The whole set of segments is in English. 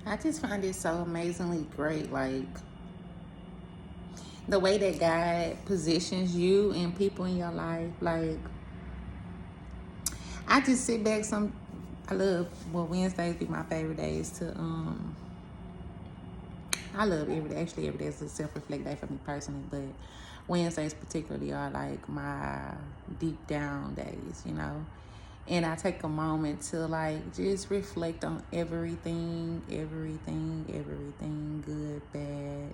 I just find it so amazingly great, like the way that God positions you and people in your life. Like, I just sit back. I love, well, Wednesdays be my favorite days to I love every day. Actually, every day is a self-reflect day for me personally, but Wednesdays particularly are like my deep down days, you know. And I take a moment to like just reflect on everything, good, bad,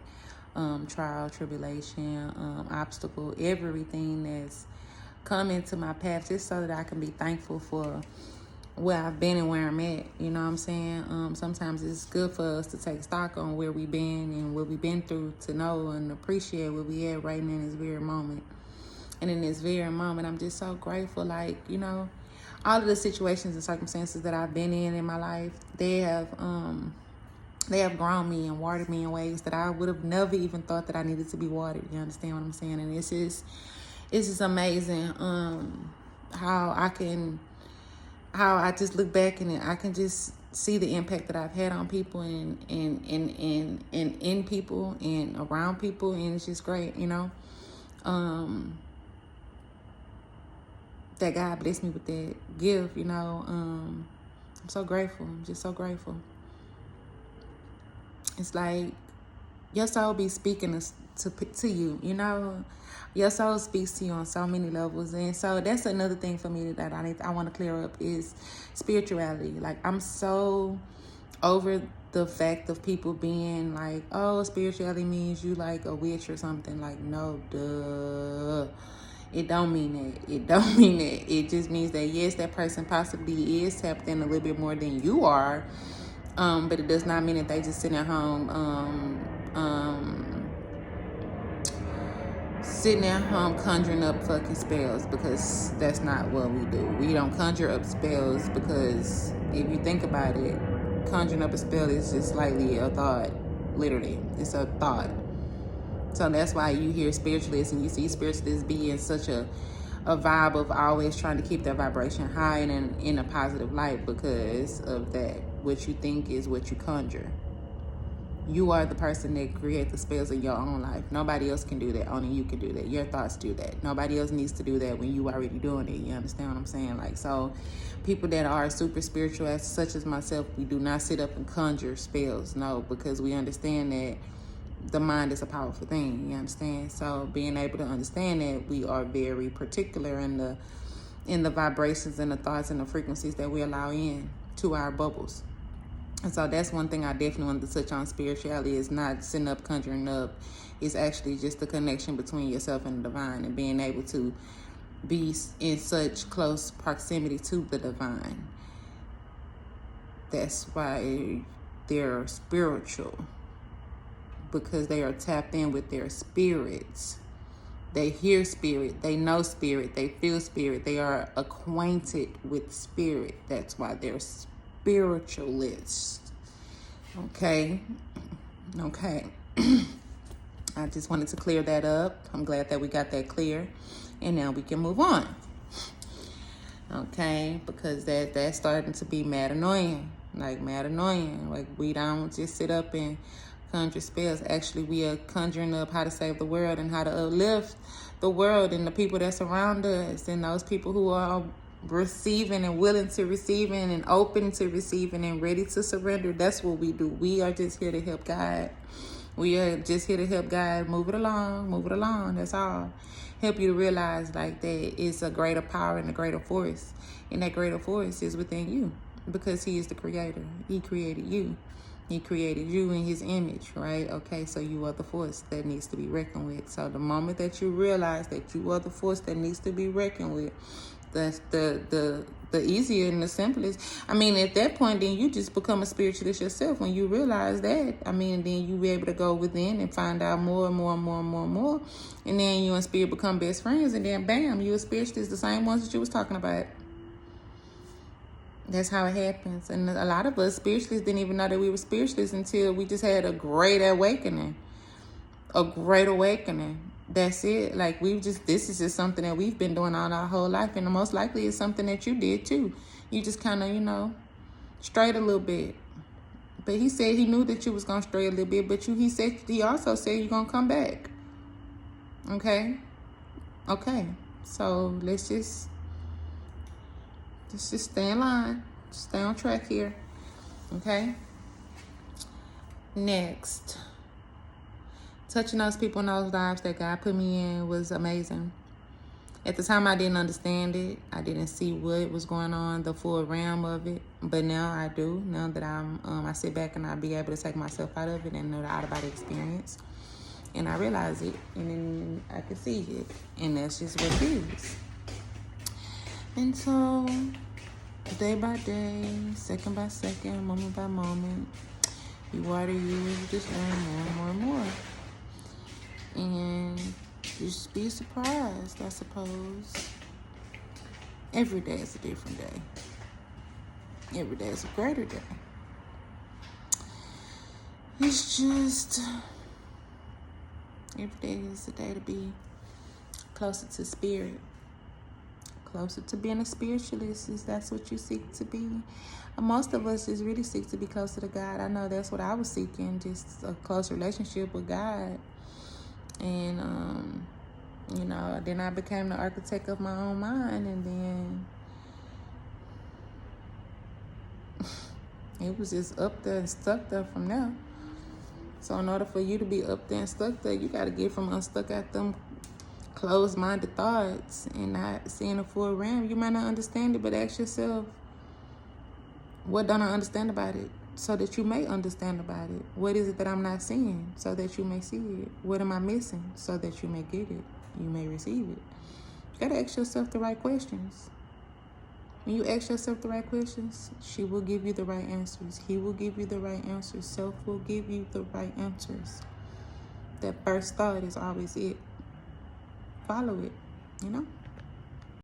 trial, tribulation, obstacle, everything that's come into my path, just so that I can be thankful for where I've been and where I'm at. You know what I'm saying? Sometimes it's good for us to take stock on where we've been and what we've been through, to know and appreciate where we at right in this very moment. And in this very moment, I'm just so grateful. Like, you know, all of the situations and circumstances that I've been in my life, they have grown me and watered me in ways that I would have never even thought that I needed to be watered. You understand what I'm saying? And it's just amazing how I just look back and I can just see the impact that I've had on people and in people and around people, and it's just great, you know. That God blessed me with that gift, you know. I'm so grateful. I'm just so grateful. It's like your soul be speaking to you, you know. Your soul speaks to you on so many levels. And so that's another thing for me that I want to clear up is spirituality. Like, I'm so over the fact of people being like, oh, spirituality means you like a witch or something. Like, no, duh. It don't mean that. It don't mean that. It just means that, yes, that person possibly is tapped in a little bit more than you are. But it does not mean that they just sitting at home conjuring up fucking spells, because that's not what we do. We don't conjure up spells, because if you think about it, conjuring up a spell is just slightly a thought. Literally, it's a thought. So that's why you hear spiritualists and you see spiritualists be in such a vibe of always trying to keep their vibration high and in a positive light, because of that. What you think is what you conjure. You are the person that creates the spells in your own life. Nobody else can do that. Only you can do that. Your thoughts do that. Nobody else needs to do that when you already doing it. You understand what I'm saying? Like, so people that are super spiritual, such as myself, we do not sit up and conjure spells. No, because we understand that the mind is a powerful thing. You understand? So being able to understand that, we are very particular in the vibrations and the thoughts and the frequencies that we allow in to our bubbles. And so that's one thing I definitely wanted to touch on. Spirituality is not sitting up, conjuring up. It's actually just the connection between yourself and the divine, and being able to be in such close proximity to the divine. That's why they're spiritual, because they are tapped in with their spirits. They hear spirit, they know spirit, they feel spirit, they are acquainted with spirit. That's why they're spiritualists. Okay. I just wanted to clear that up. I'm glad that we got that clear, and now we can move on. Okay, because that's starting to be mad annoying. Like, we don't just sit up and conjure spells. Actually, we are conjuring up how to save the world and how to uplift the world and the people that's around us, and those people who are receiving and willing to receiving and open to receiving and ready to surrender. That's what we do. We are just here to help guide. We are just here to help guide. Move it along. That's all. Help you to realize, like, that it's a greater power and a greater force, and that greater force is within you, because he is the creator. He created you. He created you in his image, right? Okay, so you are the force that needs to be reckoned with. So the moment that you realize that you are the force that needs to be reckoned with, that's the easier and the simplest. I mean, at that point, then you just become a spiritualist yourself. When you realize that, I mean, then you be able to go within and find out more and more. And then you and spirit become best friends, and then bam, you a spiritualist, the same ones that you was talking about. That's how it happens. And a lot of us spiritualists didn't even know that we were spiritualists until we just had a great awakening. That's it. Like, this is just something that we've been doing all our whole life. And most likely it's something that you did too. You just kind of, strayed a little bit. But he said he knew that you was gonna stray a little bit, but he also said you're gonna come back. Okay? Okay. So let's just stay in line. Stay on track here. Okay? Next. Touching those people in those lives that God put me in was amazing. At the time, I didn't understand it. I didn't see what was going on, the full realm of it. But now I do. Now that I sit back and I be able to take myself out of it and know the out-of-body experience. And I realize it. And then I can see it. And that's just what it is. And so, day by day, second by second, moment by moment, you water you just learn more and more and more. And just be surprised, I suppose. Every day is a different day. Every day is a greater day. It's just, every day is a day to be closer to spirit. Closer to being a spiritualist, is that's what you seek to be. Most of us just really seek to be closer to God. I know that's what I was seeking, just a close relationship with God. And, then I became the architect of my own mind, and then it was just up there and stuck there from there. So in order for you to be up there and stuck there, you got to get from unstuck at them closed-minded thoughts and not seeing a full realm. You might not understand it, but ask yourself, what don't I understand about it? So that you may understand about it. What is it that I'm not seeing? So that you may see it. What am I missing? So that you may get it. You may receive it. You gotta ask yourself the right questions. When you ask yourself the right questions, she will give you the right answers. He will give you the right answers. Self will give you the right answers. That first thought is always it. Follow it,